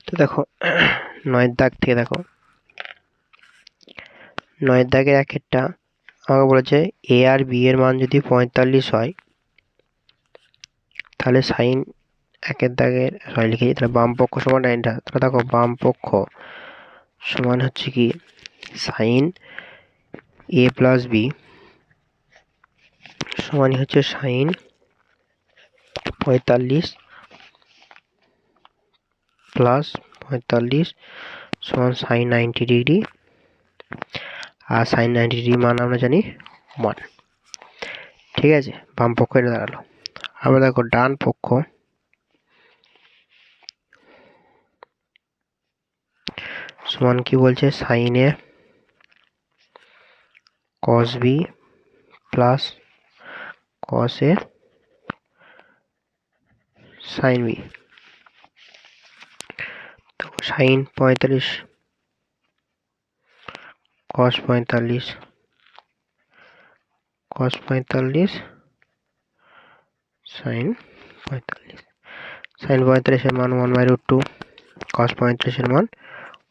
তো দেখো 9 দাগ থেকে দেখো 9 দাগের একেরটা আমাকে বলেছে এ আর বি এর মান যদি 45 হয় তাহলে সাইন একের দাগের লিখেছি, তাহলে বাম পক্ষ সমান এটা, তাহলে দেখো বাম পক্ষ সমান হচ্ছে কি সাইন এ প্লাস বি সমানই হচ্ছে সাইন 45 প্লাস 45 সমান সাইন 90 ডিগ্রি, আর সাইন 90 ডিগ্রি মান আমরা জানি 1। ঠিক আছে, বাম পক্ষ এটা দাঁড়ালো। আবার দেখো ডান পক্ষ সমান কি বলছে সাইন এ কস বি প্লাস কস এ সাইন বি। তো সাইন 45 কস 45 কস 45 সাইন 45, সাইন 45 এর মান 1/√2, কস 45 এর মান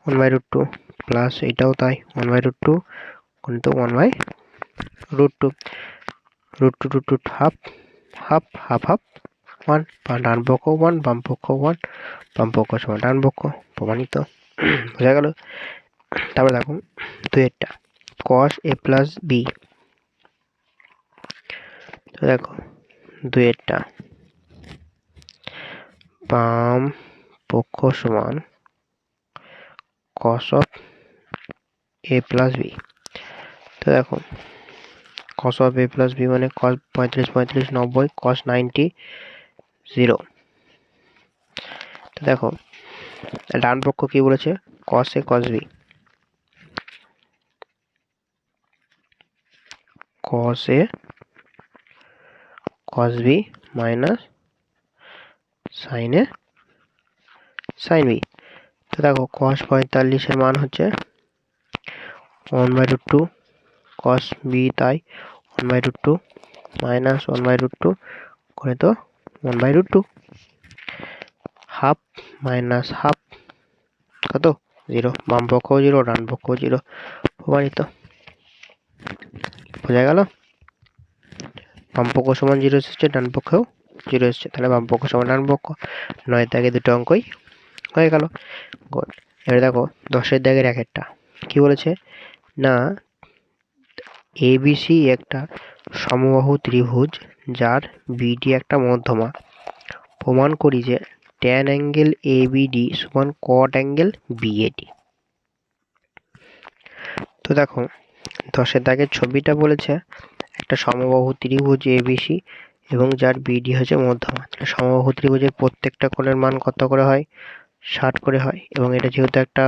1/√2, প্লাস এটাও তাই 1/√2 কিন্তু 1/√2, √2 হাফ হাফ হাফ হাফ 1, ডান পক্ষ 1 বাম পক্ষ 1, বাম পক্ষ সমান ডান পক্ষ, প্রমাণিত। বোঝা গেল। তারপরে দেখো 2 cos a প্লাস বি। তো দেখো 2 বাম পক্ষ সমান cos of a plus b. তো দেখো cos of a plus b মানে cos 35 90 cos 90 0। তো দেখো ডান পক্ষ কি বলেছে cos a cos b, cos a cos b minus sin a sin b। তো দেখো cos 45 এর মান হচ্ছে 1/√2, cos b তাই 1/√2 মাইনাস 1/√2 করে তো 1/√2, হাফ মাইনাস হাফ কত 0, বাম পক্ষ 0 ডান পক্ষ 0, প্রমাণিত। বোঝা গেল। বাম পক্ষ সমান 0 এসেছে, ডান পক্ষেও 0 এসেছে, তাহলে বাম পক্ষ সমান ডান পক্ষ। 9 দাগে দুটো অঙ্কই হয়ে গেল। গুড। এবারে দেখো 10 দাগের একেরটা কি বলেছে না এবিসি একটা সমবাহু ত্রিভুজ যার বিডি একটা মধ্যমা, প্রমাণ করি যে ট্যান অ্যাঙ্গেল এবিডি সমান কট অ্যাঙ্গেল বিএডি। তো দেখো 10 দাগের ছবিটা বলেছে একটা সমবাহু ত্রিভুজ এবিসি এবং যার বিডি হচ্ছে মধ্যমা। তাহলে সমবাহু ত্রিভুজের প্রত্যেকটা কোণের মান কত করে হয় 60 করে হয়, এবং এটা যেহেতু একটা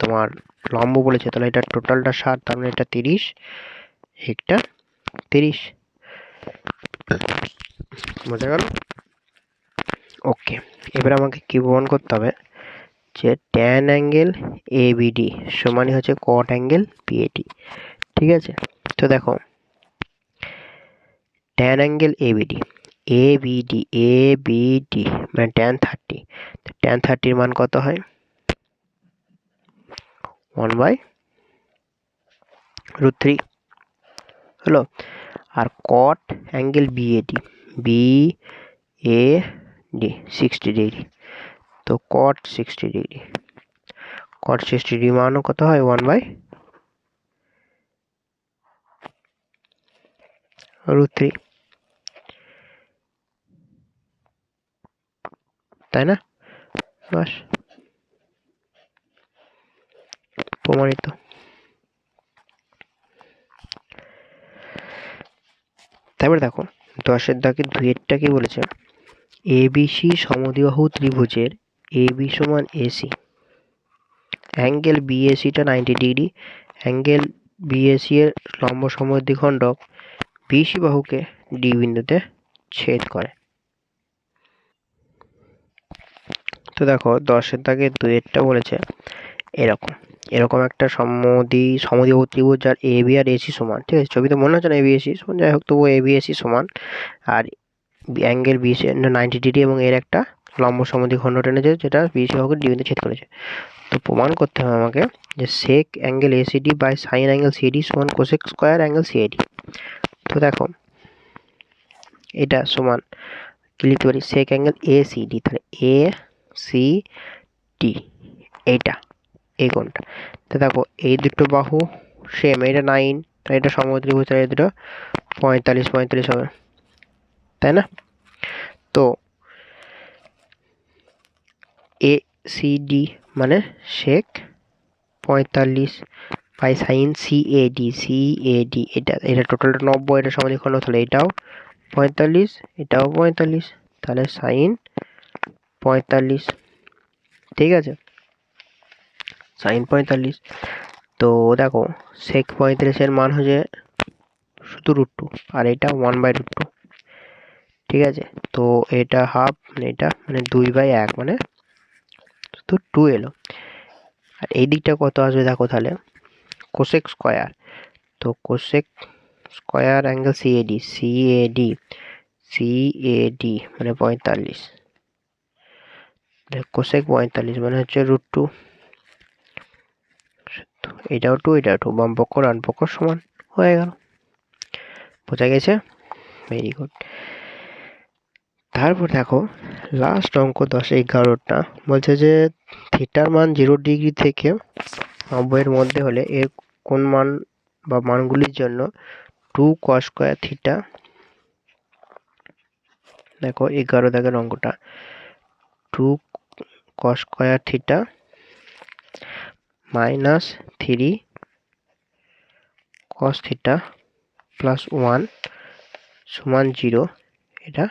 তোমার লম্ব বলেছে তাহলে এটা টোটালটা 60, তার মানে এটা 30, একটা 30। বোঝা গেল। ওকে, এবার আমাকে কি প্রমাণ করতে হবে যে ট্যান অ্যাঙ্গেল এবিডি সমানই হচ্ছে কট অ্যাঙ্গেল বিএডি। ঠিক আছে, তো দেখো ট্যান অ্যাঙ্গেল এবিডি এবিডি মানে ট্যান 30, ট্যান 30 এর মান কত হয় 1/√3 হলো। আর কট অ্যাঙ্গেল বিএডি বিএডি 60 ডিগ্রি, তো কট 60 ডিগ্রি, কট 60 ডিগ্রি মানও কত হয় 1/√3, তাই না? বাস, প্রমাণিত। তারপরে দেখো 10 দাগে 2 কি বলেছে এবিসি সমদ্বিবাহু ত্রিভুজের এবি সমান এসি, অ্যাঙ্গেল বিএসিটা 90 ডিগ্রি, অ্যাঙ্গেল বিএসি এর লম্ব সমদ্বিখণ্ডক বিসি বাহুকে ডি বিন্দুতে ছেদ করে। তো দেখো 10 দাগে 2 বলেছে এরকম একটা সমদ্বিবাহু ত্রিভুজ যার এবি আর এসি সমান। ঠিক আছে, ছবিতে মনে হচ্ছে না এবি এসি সমান, যাই হোক তবুও এবি এসি সমান, আর অ্যাঙ্গেল বিসি 90 ডিগ্রি এবং এর একটা লম্ব সমদ্বিখণ্ড টেনেছে যেটা বিসি বাহুকে ডি বিন্দুতে ছেদ করেছে। তো প্রমাণ করতে হবে আমাকে যে sec angle ACD by sine angle CD সমান কোসেক স্কোয়ার অ্যাঙ্গেল সিএডি। তো দেখো এটা সমান কি লিখতে পারি, সেক অ্যাঙ্গেল এসিডি, তাহলে এ সি ডি এইটা এই কোণটা। তো দেখো এই দুটো বাহু সেম, এটা 9, তাই এটা সমদ্বিভুজ, তাই এই দুটো 45 হবে, তাই না? তো এ সি ডি মানে সেক 45 বাই সাইন সিএডি, এটা টোটালটা 90, এটা সমদ্বিখণ্ড, তাহলে এটাও 45, এটাও 45, তাহলে সাইন 45, ঠিক আছে, সাইন 45। তো দেখো সেক 35-এর মান হচ্ছে শুধু √2, আর এটা 1/√2, ঠিক আছে। তো এটা হাফ, মানে এটা মানে 2/1, মানে শুধু 2 এলো। আর এই দিকটা কত আসবে দেখো, তাহলে কোসেক স্কোয়ার, তো কোসেক স্কোয়ার অ্যাঙ্গেল সিএডি মানে 45, কোসেক 45 মানে হচ্ছে √2, এটাও 2 এটাও 2, বাম পক্ষ ডান পক্ষ সমান হয়ে গেল। বোঝা গেছে? Very good. তারপর দেখো লাস্ট অঙ্ক 10-11টা বলছে যে থিটার মান 0 ডিগ্রি থেকে 90 এর মধ্যে হলে এর কোন মান বা মানগুলির জন্য 2 cos স্কয়ার থিটা, দেখো 11 দাগের অঙ্কটা, 2 cos square theta minus 3 cos theta plus 1 সমান 0, এটা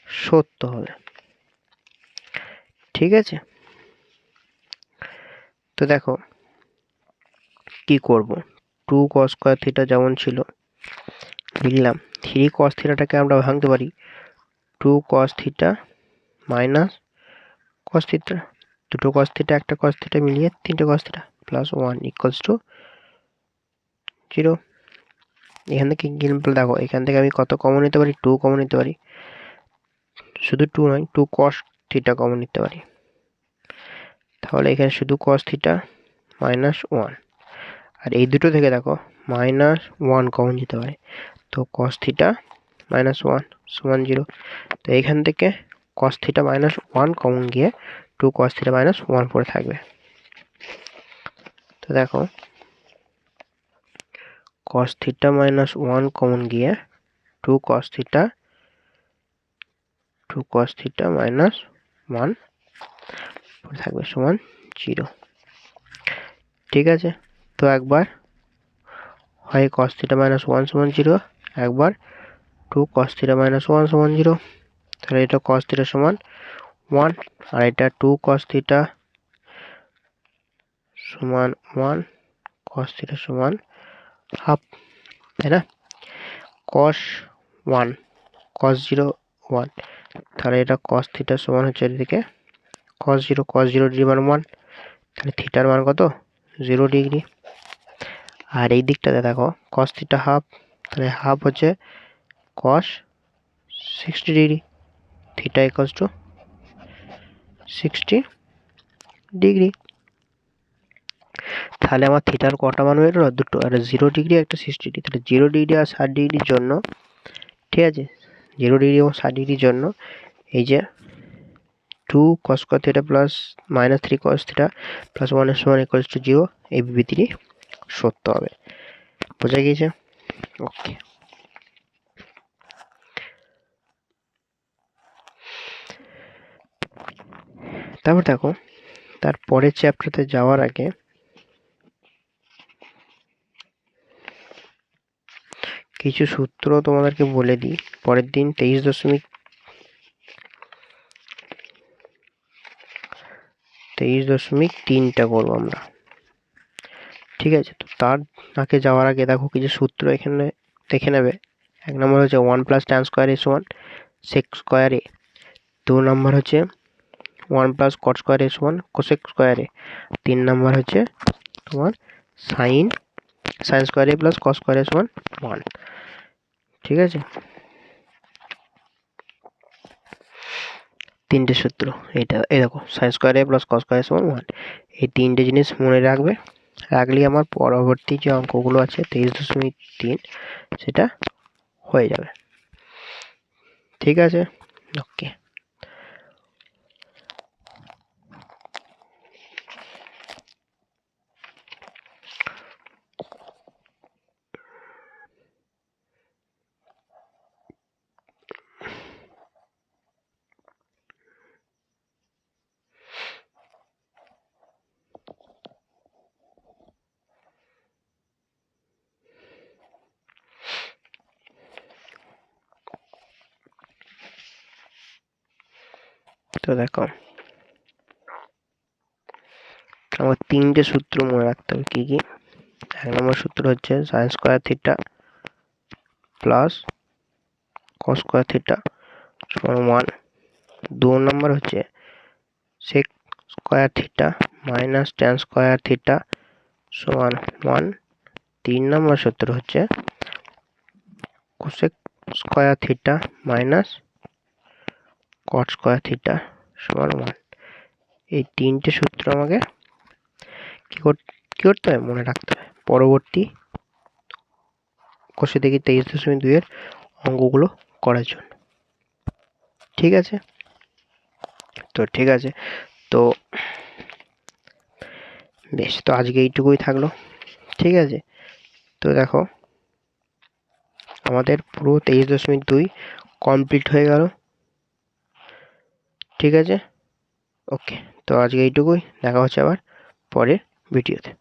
সত্য হবে, ঠিক আছে। তো দেখো কি করব, 2 cos স্কয়ার থিটা যেমন ছিল লিখলাম, 3 cos থিটাটাকে আমরা ভাঙতে পারি 2 cos theta minus cos theta, দুটো cos থিটা একটা cos থিটা মিলিয়ে 3টে cos theta plus 1 equals to 0। এখান থেকে দেখো এখান থেকে আমি কত কমন নিতে পারি, 2 কমন নিতে পারি, শুধু 2 নয় 2 cos থিটা কমন নিতে পারি, তাহলে এখানে শুধু cos থিটা মাইনাস 1, আর এই দুটো থেকে দেখো মাইনাস 1 কমন যেতে পারে, তো cos থিটা মাইনাস 1 সমান 0। তো এখান থেকে cos থিটা মাইনাস 1 কমন গিয়ে 2 cos থিটা মাইনাস 1 পড়ে থাকবে। তো দেখো cos থিটা মাইনাস 1 কমন গিয়ে 2 cos থিটা মাইনাস 1 পড়ে থাকবে সমান 0, ঠিক আছে। তো একবার হয় cos থিটা মাইনাস 1 সমান 0, একবার 2 cos থিটা মাইনাস 1 সমান 0, তাহলে এটা cos থিটা সমান 1, আর এটা 2 cos থিটা সমান 1, cos থিটা সমান হাফ, তাই না? cos 1 cos 0 1, তাহলে এটা cos থিটা সমান হচ্ছে এদিকে cos 0 ডিগ্রি মান 1, তাহলে থিটার মান কত 0 ডিগ্রি। আর এই দিকটাতে দেখো cos থিটা হাফ, তাহলে হাফ হচ্ছে cos 60 degree, theta equals to 60 degree. তাহলে আমার থিটার কটা মান বেরোলো, দুটো, আর 0 ডিগ্রি একটা 60 ডিগ্রি, তাহলে 0 ডিগ্রি আর 60 ডিগ্রির জন্য, ঠিক আছে, 0 ডিগ্রি এবং 60 ডিগ্রির জন্য এই যে 2 cos square theta plus minus 3 cos theta plus 1 এর সমান ইকুয়ালস টু 0, এই বিবৃতিটি সত্য হবে। বোঝা গিয়েছে? ওকে। তারপর দেখো তার পরের চ্যাপ্টারতে যাওয়ার আগে কিছু সূত্র তোমাদেরকে বলে দিই। পরের দিন 23.3টা করবো আমরা, ঠিক আছে। তো তার আগে যাওয়ার আগে দেখো কিছু সূত্র এখানে দেখে নেবে। 1 নম্বর হচ্ছে 1 প্লাস ট্যান স্কোয়ার এ সমান সেক স্কোয়ার এ। 2 নম্বর হচ্ছে 1 প্লাস কট স্কোয়ার এ সমান কোসেক স্কোয়ার এ। 3 নম্বর হচ্ছে তোমার সাইন স্কোয়ার এ প্লাস কস স্কোয়ার এ সমান 1, ঠিক আছে। তিনটে সূত্র, এটা এই দেখো সাইন স্কোয়ার এ প্লাস কস স্কোয়ার সমান 1, এই তিনটে জিনিস মনে রাখবে, রাখলে আমার পরবর্তী যে অঙ্কগুলো আছে 23.3 সেটা হয়ে যাবে। ঠিক আছে, ওকে। তো দেখো আমার তিনটে সূত্র মনে রাখতে হবে, কি কি? এক নম্বর সূত্র হচ্ছে sine square theta plus cos square theta সমান 1। 2 নম্বর হচ্ছে sec square theta minus tan square theta সমান 1। 3 নম্বর সূত্র হচ্ছে cosec square theta minus cot square theta সমান 1। এই তিনটে সূত্র আমাকে কি করতে হবে, মনে রাখতে হবে পরবর্তী কোষে দেখি 23.2 এর অঙ্কগুলো করার জন্য। ঠিক আছে, তো ঠিক আছে, তো বেশ, তো আজকে এইটুকুই থাকলো। ঠিক আছে, তো দেখো আমাদের পুরো 23.2 কমপ্লিট হয়ে গেল। ঠিক আছে, ওকে, তো আজকে এইটুকুই, দেখা হচ্ছে আবার পরের ভিডিওতে।